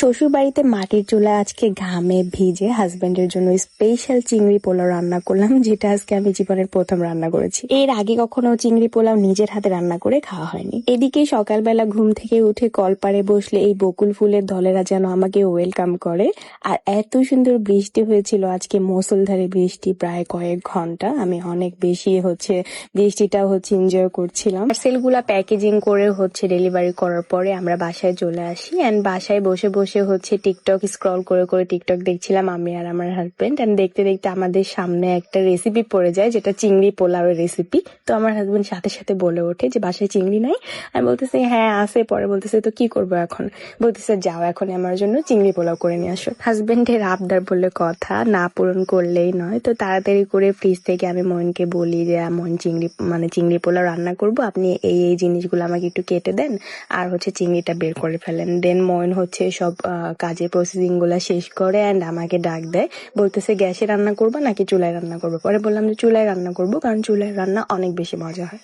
শ্বশুর বাড়িতে মাটির চুলা আজকে ঘামে ভিজে হাজবেন্ডের জন্য স্পেশাল চিংড়ি পোলাও রান্না করলাম, যেটা আজকে আমি জীবনের প্রথম রান্না করেছি। এর আগে কখনো চিংড়ি পোলাও নিজের হাতে রান্না করে খাওয়া হয়নি। এদিকে সকালবেলা ঘুম থেকে উঠে কলপারে বসলে এই বকুল ফুলের দলেরা যেন আমাকে ওয়েলকাম করে। আর এত সুন্দর বৃষ্টি হয়েছিল আজকে, মুষলধারে বৃষ্টি প্রায় কয়েক ঘন্টা। আমি অনেক বেশি বৃষ্টিটা এনজয় করছিলাম। পার্সেলগুলা প্যাকেজিং করে ডেলিভারি করার পরে আমরা বাসায় চলে আসি। এন্ড বাসায় বসে বসে টিকটক স্ক্রল করে করে টিকটক দেখছিলাম আমি আর আমার হাজবেন্ড। এন্ড দেখতে দেখতে আমাদের সামনে একটা রেসিপি পড়ে যায়, যেটা চিংড়ি পোলাওয়ের রেসিপি। তো আমার হাজবেন্ড সাথে সাথে বলে ওঠে যে বাসায় চিংড়ি নাই। আমি বলতেছি হ্যাঁ আছে। পরে বলতেছে তো কি করবো এখন? বলতেছে যাও এখন আমার জন্য চিংড়ি পোলাও করে নিয়ে আসো। হাজবেন্ডের আবদার বলে কথা, না পূরণ করলেই নয়। তো তাড়াতাড়ি করে ফ্রিজ থেকে আমি মইনকে বলি যে মইন চিংড়ি পোলাও রান্না করব, আপনি এই জিনিসগুলো আমাকে একটু কেটে দেন আর চিংড়িটা বের করে ফেলেন। দেন মইন সব কাজে প্রসেসিং গুলা শেষ করে এন্ড আমাকে ডাক দেয়, বলতেছে গ্যাসে রান্না করবা নাকি চুলায় রান্না করবো? পরে বললাম যে চুলায় রান্না করবো, কারণ চুলায় রান্না অনেক বেশি মজা হয়।